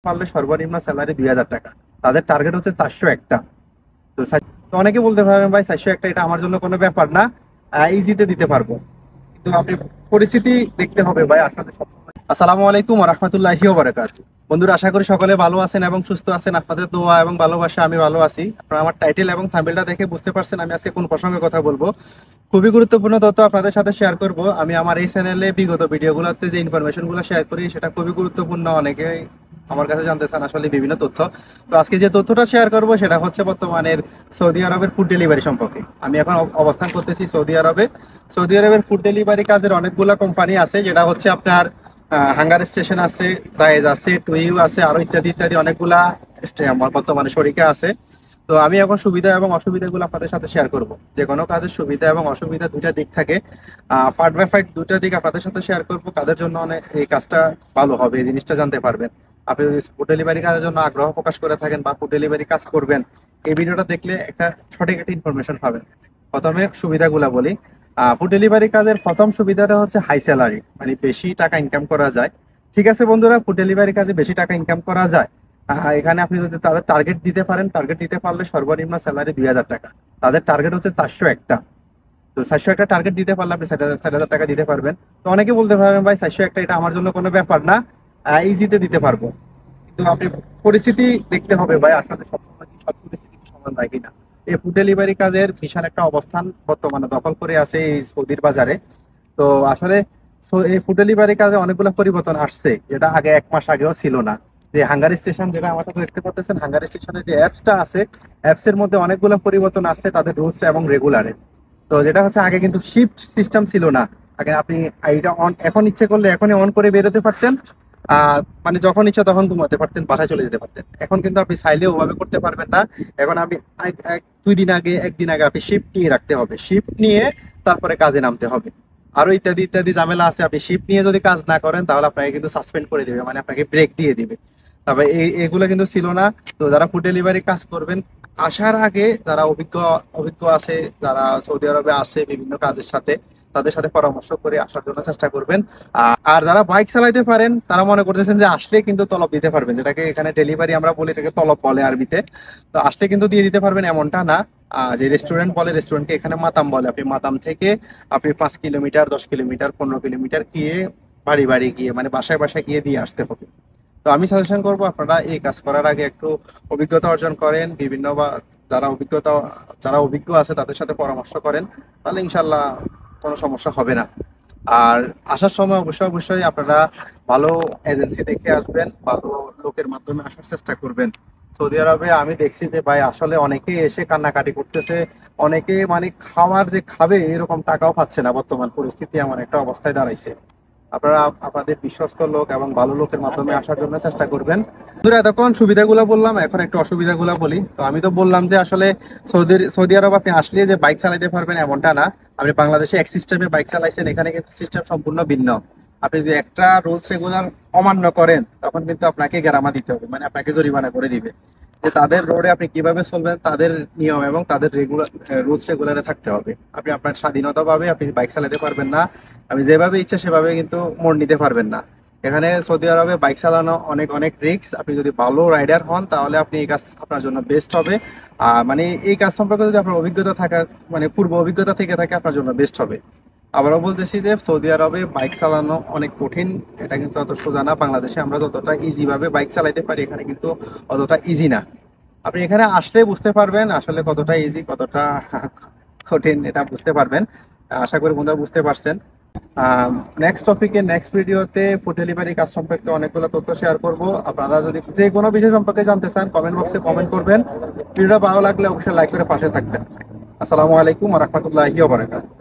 পারলে সর্বনিম্ন স্যালারি ২,০০০ টাকা। তাদের টার্গেট হচ্ছে ৪০১টা। তো তো অনেকে বলতে পারেন ভাই ৪০১টা এটা আমার জন্য কোনো ব্যাপার না, ইজিতে দিতে পারবো। কিন্তু আপনি পরিস্থিতি দেখতে হবে ভাই আসলে সবসময়। আসসালামু আলাইকুম ওয়া রাহমাতুল্লাহি ওয়া বারাকাতুহু। বন্ধুরা, আশা করি সকলে ভালো আছেন এবং সুস্থ আছেন। আপনাদের দোয়া এবং ভালোবাসা আমি ভালো আছি। আপনারা আমার টাইটেল এবং থাম্বনেলটা দেখে বুঝতে পারছেন আমি আজকে কোন প্রসঙ্গে কথা বলবো। খুবই গুরুত্বপূর্ণ তথ্য আপনাদের সাথে শেয়ার করব। আমি আমার এই চ্যানেলে বিগত ভিডিওগুলোতে যে ইনফরমেশনগুলো শেয়ার করি সেটা খুবই গুরুত্বপূর্ণ। অনেকে আমার কাছে জানতে চান আসলে বিভিন্ন তথ্য। তো আজকে যে তথ্যটা শেয়ার করব সেটা হচ্ছে বর্তমানের সৌদি আরবের ফুড ডেলিভারি সম্পর্কে। আমি এখন অবস্থান করতেছি সৌদি আরবে। সৌদি আরবের ফুড ডেলিভারি কাজের অনেকগুলো কোম্পানি আছে, যেটা হচ্ছে আপনার হাঙ্গার স্টেশন আছে, জায়েজ আছে, টুইউ আছে, আরো ইত্যাদি ইত্যাদি অনেকগুলা আমার বর্তমানে শরিকা আছে। তো আমি এখন সুবিধা এবং অসুবিধাগুলো আপনাদের সাথে শেয়ার করব। যে কোনো কাজের সুবিধা এবং অসুবিধা দুইটা দিক থাকে। পার্ট বাই পার্ট দুইটা দিক আপনাদের সাথে শেয়ার করব, কাদের জন্য অনেক এই কাজটা ভালো হবে এই জিনিসটা জানতে পারবেন। আপনি যদি ফুড ডেলিভারি কাজের জন্য আগ্রহ প্রকাশ করে থাকেন বা ফুড ডেলিভারি কাজ করবেন, এই ভিডিওটা দেখলে একটা সঠিক একটা ইনফরমেশন পাবেন। প্রথমে সুবিধাগুলো বলি। ফুড ডেলিভারি কাজের প্রথম সুবিধাটা হচ্ছে হাই স্যালারি, মানে বেশি টাকা ইনকাম করা যায়। ঠিক আছে বন্ধুরা, ফুড ডেলিভারি কাজে বেশি টাকা ইনকাম করা যায়। এখানে আপনি যদি তাদের টার্গেট দিতে পারেন, টার্গেট দিতে পারলে সর্বনিম্ন স্যালারি ২,০০০ টাকা। তাদের টার্গেট হচ্ছে ৪০১টা। তো ৪০১টা টার্গেট দিতে পারলে আপনি ৬০,০০০ টাকা দিতে পারবেন। তো অনেকে বলতে পারেন ভাই ৪০১টা এটা আমার জন্য কোনো ব্যাপার না, ইজিতে দিতে পারবো। কিন্তু আপনি পরিস্থিতি দেখতে হবে ভাই আসলে সবসময় কি সব পরিস্থিতি কি সমান যায় কিনা। এই ফুড ডেলিভারি কাজের বিশাল একটা অবস্থান বর্তমানে দখল করে আছে এই সৌদির বাজারে। তো আসলে এই ফুড ডেলিভারি কাজে অনেকগুলো পরিবর্তন আসছে, যেটা আগে ১ মাস আগেও ছিল না। যে হাঙ্গার স্টেশন যেটা আমার সাথে দেখতে পাচ্ছেন, হাঙ্গার স্টেশনের যে অ্যাপসটা আছে, অ্যাপস এর মধ্যে অনেকগুলো পরিবর্তন আসছে তাদের রুলস এবং রেগুলারে। তো যেটা হচ্ছে আগে কিন্তু শিফট সিস্টেম ছিল না। আগে আপনি আইডিটা অন এখন ইচ্ছে করলে এখনই অন করে বেরোতে পারতেন। মানে যখন ইচ্ছা তখন ঘুমাতে পারতেন, বাসায় চলে যেতে পারতেন। এখন কিন্তু আপনি চাইলে ওভাবে করতে পারবেন না। এখন আপনি ১-২ দিন আগে আপনি শিফট নিয়ে রাখতে হবে, শিফট নিয়ে তারপরে কাজে নামতে হবে। আরো ইত্যাদি ইত্যাদি ঝামেলা আছে। আপনি শিফট নিয়ে যদি কাজ না করেন তাহলে আপনাকে কিন্তু সাসপেন্ড করে দিবে, মানে আপনাকে ব্রেক দিয়ে দিবে। তবে এগুলো কিন্তু ছিল না। তো যারা ফুড ডেলিভারি কাজ করবেন, আসার আগে যারা অভিজ্ঞ অভিজ্ঞ আছে, যারা সৌদি আরবে আছে বিভিন্ন কাজের সাথে, তাদের সাথে পরামর্শ করে আসার জন্য চেষ্টা করবেন। আর যারা বাইক চালাইতে পারেন তারা মনে করতেছেন যে আসলে কিন্তু তলব দিতে পারবেন, যেটাকে এখানে ডেলিভারি আমরা বলি, এটাকে তলব বলে আরবিতে। তো আসলে কিন্তু দিয়ে দিতে পারবেন এমনটা না। যে রেস্টুরেন্ট বলে, রেস্টুরেন্টকে এখানে মাতাম বলে। আপনি মাতাম থেকে আপনি ৫ কিলোমিটার, ১০ কিলোমিটার, ১৫ কিলোমিটার গিয়ে বাড়ি বাড়ি গিয়ে মানে বাসায় বাসায় গিয়ে দিয়ে আসতে হবে। তো আমি সাজেশন করবো আপনারা এই কাজ করার আগে একটু অভিজ্ঞতা অর্জন করেন, বিভিন্ন বা যারা অভিজ্ঞতা যারা অভিজ্ঞ আছে তাদের সাথে পরামর্শ করেন, তাহলে ইনশাল্লাহ কোনো সমস্যা হবে না। আর আসার সময় অবশ্যই অবশ্যই আপনারা ভালো এজেন্সি দেখে আসবেন, ভালো লোকের মাধ্যমে আসার চেষ্টা করবেন। সৌদি আরবে আমি দেখছি যে ভাই আসলে অনেকেই এসে কান্নাকাটি করতেছে। অনেকে মানে খাওয়ার যে খাবে এরকম টাকাও পাচ্ছে না। বর্তমান পরিস্থিতি এমন একটা অবস্থায় দাঁড়াইছে। আপনারা আপনাদের বিশ্বস্ত লোক এবং ভালো লোকের মাধ্যমে আসার জন্য চেষ্টা করবেন। বন্ধুরা, এতক্ষণ সুবিধাগুলো বললাম, এখন একটু অসুবিধাগুলো বলি। তো আমি তো বললাম যে আসলে সৌদি আরব আপনি আসলে যে বাইক চালাতে পারবেন এমনটা না। আপনি বাংলাদেশে এক সিস্টেমে বাইক চালাইছেন, এখানে কিন্তু সিস্টেম সম্পূর্ণ ভিন্ন। আপনি যদি একটা রুলস রেগুলার অমান্য করেন তখন কিন্তু আপনাকে গ্রামা দিতে হবে, মানে আপনাকে জরিমানা করে দিবে। যে তাদের রোডে আপনি কিভাবে চলবেন, তাদের নিয়ম এবং তাদের রেগুলার রুলস রেগুলারে থাকতে হবে। আপনি আপনার স্বাধীনতা ভাবে আপনি বাইক চালাতে পারবেন না। আপনি যেভাবে ইচ্ছা সেভাবে কিন্তু মোড় নিতে পারবেন না। এখানে সৌদি আরবে বাইক চালানো অনেক অনেক রিস্ক। আপনি যদি ভালো রাইডার হন তাহলে আপনি এই কাজ আপনার জন্য বেস্ট হবে। মানে এই কাজ সম্পর্কে যদি আপনার অভিজ্ঞতা থাকা, মানে পূর্ব অভিজ্ঞতা থেকে থাকে, আপনার জন্য বেস্ট হবে। আবারও বলতেছি যে সৌদি আরবে বাইক চালানো অনেক কঠিন। এটা কিন্তু অত সোজা না। বাংলাদেশে আমরা যতটা ইজি ভাবে বাইক চালাতে পারি এখানে কিন্তু অতটা ইজি না। আপনি এখানে আসলে বুঝতে পারবেন আসলে কতটা ইজি কতটা কঠিন, এটা বুঝতে পারবেন। আশা করি বন্ধুরা বুঝতে পারছেন। নেক্সট টপিকে নেক্সট ভিডিওতে ফুড ডেলিভারি কাজ সম্পর্কে অনেকগুলো তথ্য শেয়ার করব। আপনারা যদি যে কোনো বিষয় সম্পর্কে জানতে চান কমেন্ট বক্সে কমেন্ট করবেন। ভিডিওটা ভালো লাগলে অবশ্যই লাইক করে পাশে থাকবেন। আসসালামু আলাইকুম ওয়া রাহমাতুল্লাহি ওয়া বারাকাতুহু।